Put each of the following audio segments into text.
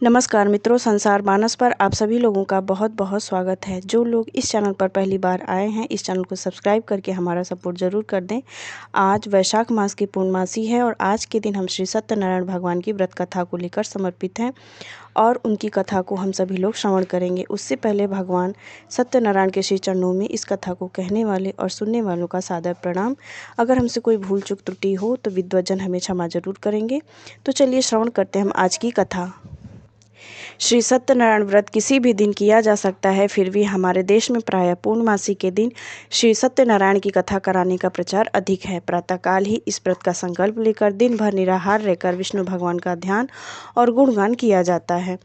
नमस्कार मित्रों, संसार मानस पर आप सभी लोगों का बहुत बहुत स्वागत है। जो लोग इस चैनल पर पहली बार आए हैं, इस चैनल को सब्सक्राइब करके हमारा सपोर्ट ज़रूर कर दें। आज वैशाख मास की पूर्णमासी है और आज के दिन हम श्री सत्यनारायण भगवान की व्रत कथा को लेकर समर्पित हैं और उनकी कथा को हम सभी लोग श्रवण करेंगे। उससे पहले भगवान सत्यनारायण के श्री चरणों में इस कथा को कहने वाले और सुनने वालों का सादर प्रणाम। अगर हमसे कोई भूल चूक त्रुटि हो तो विद्वज्जन हमें क्षमा जरूर करेंगे। तो चलिए श्रवण करते हैं हम आज की कथा। श्री सत्यनारायण व्रत किसी भी दिन किया जा सकता है, फिर भी हमारे देश में प्रायः पूर्णमासी के दिन श्री सत्यनारायण की कथा कराने का प्रचार अधिक है। प्रातःकाल ही इस व्रत का संकल्प लेकर दिन भर निराहार रहकर विष्णु भगवान का ध्यान और गुणगान किया जाता है।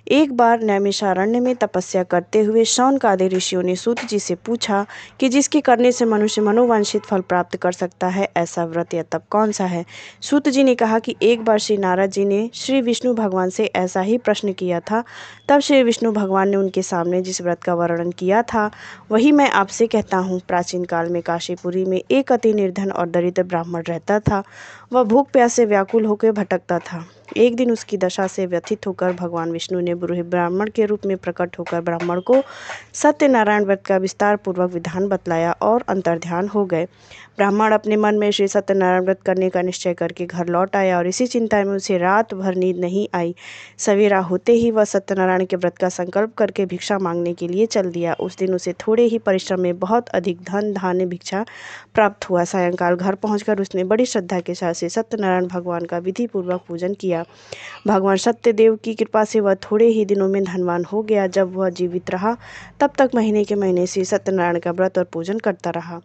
एक बार नैमिषारण्य में तपस्या करते हुए शौनकादि ऋषियों ने सूत जी से पूछा कि जिसके करने से मनुष्य मनोवांछित फल प्राप्त कर सकता है, ऐसा व्रत या तप कौन सा है। सूत जी ने कहा कि एक बार श्री नारद जी ने श्री विष्णु भगवान से ऐसा ही प्रश्न किया था। तब श्री विष्णु भगवान ने उनके सामने जिस व्रत का वर्णन किया था वही मैं आपसे कहता हूँ। प्राचीन काल में काशीपुरी में एक अति निर्धन और दरिद्र ब्राह्मण रहता था। वह भूख प्यास से व्याकुल होकर भटकता था। एक दिन उसकी दशा से व्यथित होकर भगवान विष्णु ने बुरे ब्राह्मण के रूप में प्रकट होकर ब्राह्मण को सत्यनारायण व्रत का विस्तार पूर्वक विधान बतलाया और अंतर्ध्यान हो गए। ब्राह्मण अपने मन में श्री सत्यनारायण व्रत करने का निश्चय करके घर लौट आया और इसी चिंता में उसे रात भर नींद नहीं आई। सवेरा होते ही वह सत्यनारायण के व्रत का संकल्प करके भिक्षा मांगने के लिए चल दिया। उस दिन उसे थोड़े ही परिश्रम में बहुत अधिक धन धान्य भिक्षा प्राप्त हुआ। सायंकाल घर पहुंचकर उसने बड़ी श्रद्धा के साथ से सत्यनारायण भगवान का विधि पूर्वक पूजन किया। भगवान सत्यदेव की कृपा से वह थोड़े ही दिनों में धनवान हो गया। जब वह जीवित रहा तब तक महीने के महीने श्री सत्यनारायण का व्रत और पूजन करता रहा।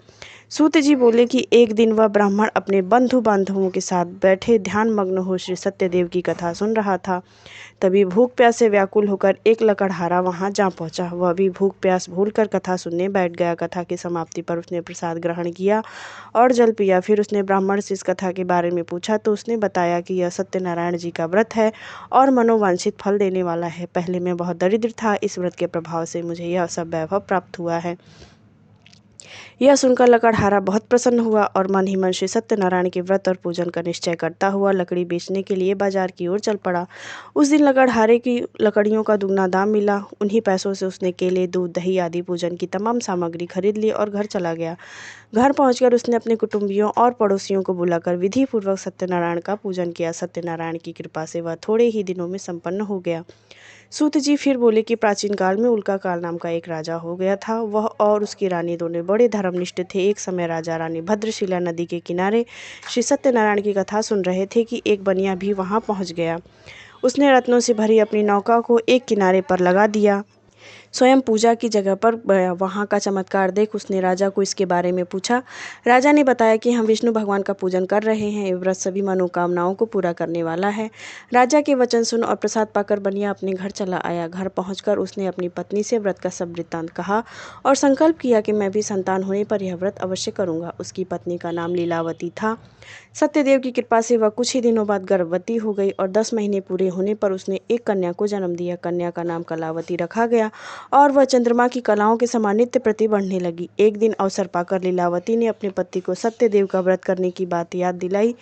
सूत जी बोले कि एक दिन वह ब्राह्मण अपने बंधु बांधवों के साथ बैठे ध्यान मग्न हो श्री सत्यदेव की कथा सुन रहा था। तभी भूख प्यास से व्याकुल होकर एक लकड़हारा वहां जा पहुंचा। वह भी भूख प्यास भूलकर कथा सुनने बैठ गया। कथा की समाप्ति पर उसने प्रसाद ग्रहण किया और जल पिया। फिर उसने ब्राह्मण से इस कथा के बारे में पूछा तो उसने बताया कि यह सत्यनारायण जी का व्रत है और मनोवांछित फल देने वाला है। पहले मैं बहुत दरिद्र था, इस व्रत के प्रभाव से मुझे यह सब वैभव प्राप्त हुआ है। यह सुनकर लकड़हारा बहुत प्रसन्न हुआ और मन ही मन श्री सत्यनारायण के व्रत और पूजन का निश्चय करता हुआ लकड़ी बेचने के लिए बाजार की ओर चल पड़ा। उस दिन लकड़हारे की लकड़ियों का दुगना दाम मिला। उन्हीं पैसों से उसने केले, दूध, दही आदि पूजन की तमाम सामग्री खरीद ली और घर चला गया। घर पहुंचकर उसने अपने कुटुंबियों और पड़ोसियों को बुलाकर विधि पूर्वक सत्यनारायण का पूजन किया। सत्यनारायण की कृपा से वह थोड़े ही दिनों में संपन्न हो गया। सूत जी फिर बोले कि प्राचीन काल में उल्का काल नाम का एक राजा हो गया था। वह और उसकी रानी दोनों बड़े धर्मनिष्ठ थे। एक समय राजा रानी भद्रशिला नदी के किनारे श्री सत्यनारायण की कथा सुन रहे थे कि एक बनिया भी वहां पहुंच गया। उसने रत्नों से भरी अपनी नौका को एक किनारे पर लगा दिया। स्वयं पूजा की जगह पर गया। वहाँ का चमत्कार देख उसने राजा को इसके बारे में पूछा। राजा ने बताया कि हम विष्णु भगवान का पूजन कर रहे हैं। ये व्रत सभी मनोकामनाओं को पूरा करने वाला है। राजा के वचन सुन और प्रसाद पाकर बनिया अपने घर चला आया। घर पहुंचकर उसने अपनी पत्नी से व्रत का सब वृत्तांत कहा और संकल्प किया कि मैं भी संतान होने पर यह व्रत अवश्य करूंगा। उसकी पत्नी का नाम लीलावती था। सत्यदेव की कृपा से वह कुछ ही दिनों बाद गर्भवती हो गई और 10 महीने पूरे होने पर उसने एक कन्या को जन्म दिया। कन्या का नाम कलावती रखा गया और वह चंद्रमा की कलाओं के समान नित्य प्रति बढ़ने लगी। एक दिन अवसर पाकर लीलावती ने अपने पति को सत्यदेव का व्रत करने की बात याद दिलाई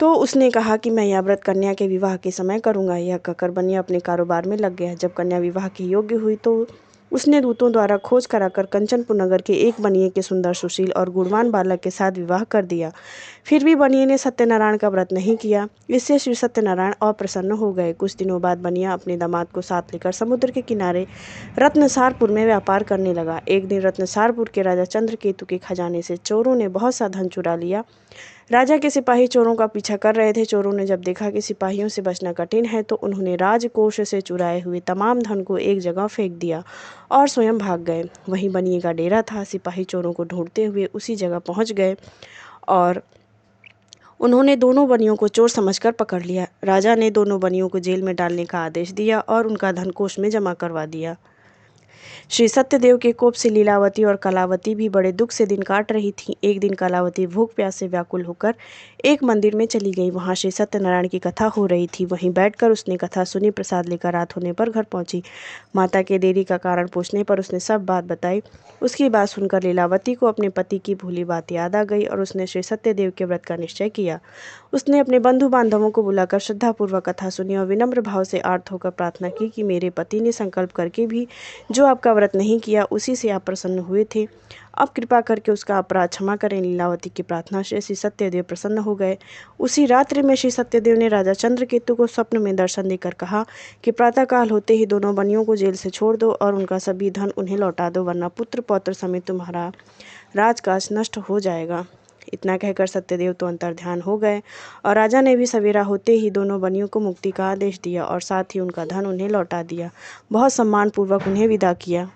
तो उसने कहा कि मैं यह व्रत कन्या के विवाह के समय करूंगा। यह कहकर बनिया अपने कारोबार में लग गया। जब कन्या विवाह के योग्य हुई तो उसने दूतों द्वारा खोज कराकर कंचनपुर नगर के एक बनिए के सुंदर, सुशील और गुणवान बालक के साथ विवाह कर दिया। फिर भी बनिए ने सत्यनारायण का व्रत नहीं किया। इससे श्री सत्यनारायण अप्रसन्न हो गए। कुछ दिनों बाद बनिया अपने दामाद को साथ लेकर समुद्र के किनारे रत्नसारपुर में व्यापार करने लगा। एक दिन रत्नसारपुर के राजा चंद्रकेतु के खजाने से चोरों ने बहुत सा धन चुरा लिया। राजा के सिपाही चोरों का पीछा कर रहे थे। चोरों ने जब देखा कि सिपाहियों से बचना कठिन है तो उन्होंने राजकोष से चुराए हुए तमाम धन को एक जगह फेंक दिया और स्वयं भाग गए। वहीं बनिए का डेरा था। सिपाही चोरों को ढूंढते हुए उसी जगह पहुंच गए और उन्होंने दोनों बनियों को चोर समझकर पकड़ लिया। राजा ने दोनों बनियों को जेल में डालने का आदेश दिया और उनका धन कोष में जमा करवा दिया। श्री सत्यदेव के कोप से लीलावती और कलावती भी बड़े दुख से दिन काट रही थीं। एक दिन कलावती भूख प्यास से व्याकुल होकर एक मंदिर में चली गई। वहां श्री सत्यनारायण की कथा हो रही थी। वहीं बैठकर उसने कथा सुनी। प्रसाद लेकर रात होने पर घर पहुंची। माता के देरी का कारण पूछने पर उसने सब बात बताई। उसकी बात सुनकर लीलावती को अपने पति की भूली बात याद आ गई और उसने श्री सत्यदेव के व्रत का निश्चय किया। उसने अपने बंधु बांधवों को बुलाकर श्रद्धापूर्वक कथा सुनी और विनम्र भाव से आर्त होकर प्रार्थना की कि मेरे पति ने संकल्प करके भी जो आपका व्रत नहीं किया उसी से आप प्रसन्न हुए थे, अब कृपा करके उसका अपराध क्षमा करें। लीलावती की प्रार्थना से श्री सत्यदेव प्रसन्न हो गए। उसी रात्रि में श्री सत्यदेव ने राजा चंद्रकेतु को स्वप्न में दर्शन देकर कहा कि प्रातःकाल होते ही दोनों बनियों को जेल से छोड़ दो और उनका सभी धन उन्हें लौटा दो, वरना पुत्र पौत्र समेत तुम्हारा राजकाज नष्ट हो जाएगा। इतना कहकर सत्यदेव तो अंतर्ध्यान हो गए और राजा ने भी सवेरा होते ही दोनों बनियों को मुक्ति का आदेश दिया और साथ ही उनका धन उन्हें लौटा दिया। बहुत सम्मानपूर्वक उन्हें विदा किया।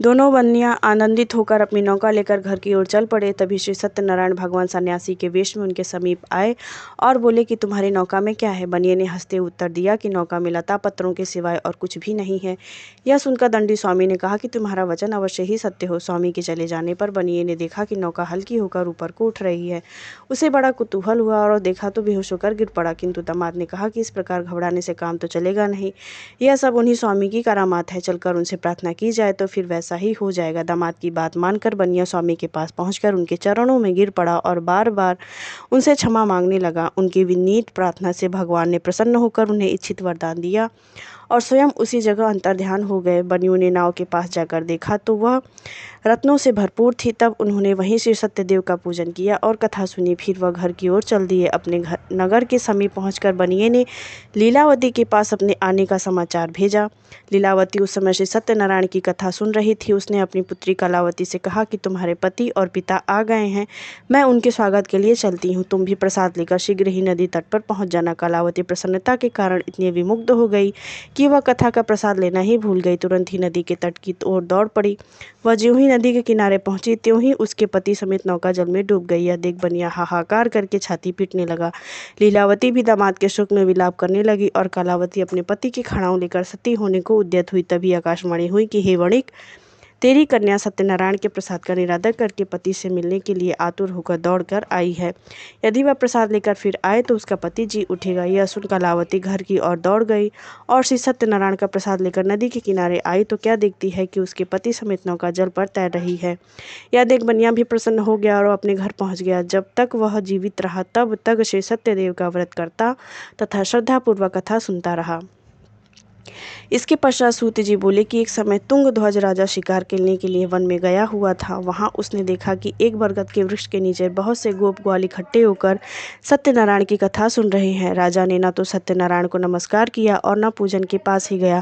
दोनों बनियां आनंदित होकर अपनी नौका लेकर घर की ओर चल पड़े। तभी श्री सत्यनारायण भगवान सन्यासी के वेश में उनके समीप आए और बोले कि तुम्हारी नौका में क्या है। बनिए ने हंसते उत्तर दिया कि नौका में लता पत्रों के सिवाय और कुछ भी नहीं है। यह सुनकर दंडी स्वामी ने कहा कि तुम्हारा वचन अवश्य ही सत्य हो। स्वामी के चले जाने पर बनिए ने देखा कि नौका हल्की होकर ऊपर को उठ रही है। उसे बड़ा कुतूहल हुआ और देखा तो बेहोश होकर गिर पड़ा, किंतु दामाद ने कहा कि इस प्रकार घबराने से काम तो चलेगा नहीं, यह सब उन्हीं स्वामी की करामात है, चलकर उनसे प्रार्थना की जाए तो फिर वैसा ही हो जाएगा। दामाद की बात मानकर बनिया स्वामी के पास पहुंचकर उनके चरणों में गिर पड़ा और बार बार उनसे क्षमा मांगने लगा। उनकी विनीत प्रार्थना से भगवान ने प्रसन्न होकर उन्हें इच्छित वरदान दिया और स्वयं उसी जगह अंतर्ध्यान हो गए। बनियों ने नाव के पास जाकर देखा तो वह रत्नों से भरपूर थी। तब उन्होंने वहीं श्री सत्यदेव का पूजन किया और कथा सुनी। फिर वह घर की ओर चल दिए। अपने घर नगर के समीप पहुंचकर बनिए ने लीलावती के पास अपने आने का समाचार भेजा। लीलावती उस समय श्री सत्यनारायण की कथा सुन रही थी। उसने अपनी पुत्री कलावती से कहा कि तुम्हारे पति और पिता आ गए हैं, मैं उनके स्वागत के लिए चलती हूँ, तुम भी प्रसाद लेकर शीघ्र ही नदी तट पर पहुँच जाना। कलावती प्रसन्नता के कारण इतनी विमुग्ध हो गई कि वह कथा का प्रसाद लेना ही भूल गई। तुरंत ही नदी के तट की ओर दौड़ पड़ी। वह ज्यों ही नदी के किनारे पहुंची त्यों ही उसके पति समेत नौका जल में डूब गई। यह देख बनिया हाहाकार करके छाती पीटने लगा। लीलावती भी दामाद के शोक में विलाप करने लगी और कलावती अपने पति की खड़ाऊ लेकर सती होने को उद्यत हुई। तभी आकाशवाणी हुई कि हे वणिक, तेरी कन्या सत्यनारायण के प्रसाद का निरादर करके पति से मिलने के लिए आतुर होकर दौड़कर आई है। यदि वह प्रसाद लेकर फिर आए तो उसका पति जी उठेगा। यह सुन कलावती घर की ओर दौड़ गई और श्री सत्यनारायण का प्रसाद लेकर नदी के किनारे आई तो क्या देखती है कि उसके पति समेत नौका जल पर तैर रही है। यह देख बनिया भी प्रसन्न हो गया और अपने घर पहुंच गया। जब तक वह जीवित रहा तब तक श्री सत्यदेव का व्रत करता तथा श्रद्धापूर्वक कथा सुनता रहा। इसके पश्चात सूत जी बोले कि एक समय तुंगध्वज राजा शिकार खेलने के लिए वन में गया हुआ था। वहां उसने देखा कि एक बरगद के वृक्ष के नीचे बहुत से गोप ग्वाल इकट्ठे होकर सत्यनारायण की कथा सुन रहे हैं। राजा ने न तो सत्यनारायण को नमस्कार किया और न पूजन के पास ही गया।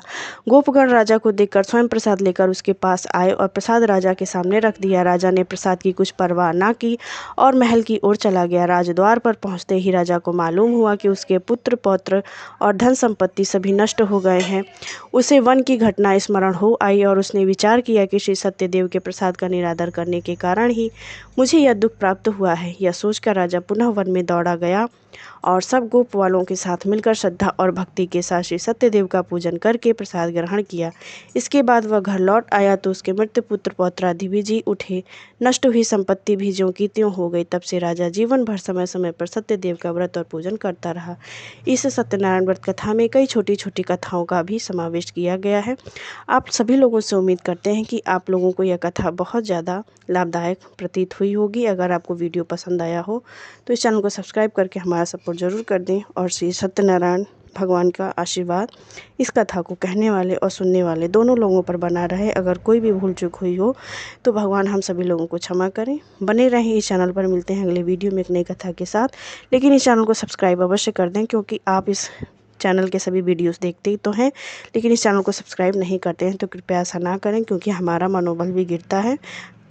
गोपगण राजा को देखकर स्वयं प्रसाद लेकर उसके पास आए और प्रसाद राजा के सामने रख दिया। राजा ने प्रसाद की कुछ परवाह न की और महल की ओर चला गया। राजद्वार पर पहुंचते ही राजा को मालूम हुआ कि उसके पुत्र पौत्र और धन संपत्ति सभी नष्ट हो गए हैं। उसे वन की घटना स्मरण हो आई और उसने विचार किया कि श्री सत्यदेव के प्रसाद का निरादर करने के कारण ही मुझे यह दुख प्राप्त हुआ है। यह सोचकर राजा पुनः वन में दौड़ा गया और सब गोप वालों के साथ मिलकर श्रद्धा और भक्ति के साथ श्री सत्यदेव का पूजन करके प्रसाद ग्रहण किया। इसके बाद वह घर लौट आया तो उसके मृत पुत्र पौत्रादि भी जी उठे। नष्ट हुई संपत्ति भी ज्यों की त्यों हो गई। तब से राजा जीवन भर समय समय पर सत्यदेव का व्रत और पूजन करता रहा। इस सत्यनारायण व्रत कथा में कई छोटी छोटी कथाओं का भी समावेश किया गया है। आप सभी लोगों से उम्मीद करते हैं कि आप लोगों को यह कथा बहुत ज़्यादा लाभदायक प्रतीत हुई होगी। अगर आपको वीडियो पसंद आया हो तो इस चैनल को सब्सक्राइब करके हमारा सपोर्ट ज़रूर कर दें और श्री सत्यनारायण भगवान का आशीर्वाद इस कथा को कहने वाले और सुनने वाले दोनों लोगों पर बना रहे। अगर कोई भी भूल चूक हुई हो तो भगवान हम सभी लोगों को क्षमा करें। बने रहें इस चैनल पर। मिलते हैं अगले वीडियो में एक नई कथा के साथ। लेकिन इस चैनल को सब्सक्राइब अवश्य कर दें, क्योंकि आप इस चैनल के सभी वीडियोस देखते ही तो हैं लेकिन इस चैनल को सब्सक्राइब नहीं करते हैं। तो कृपया ऐसा ना करें, क्योंकि हमारा मनोबल भी गिरता है।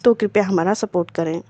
तो कृपया हमारा सपोर्ट करें।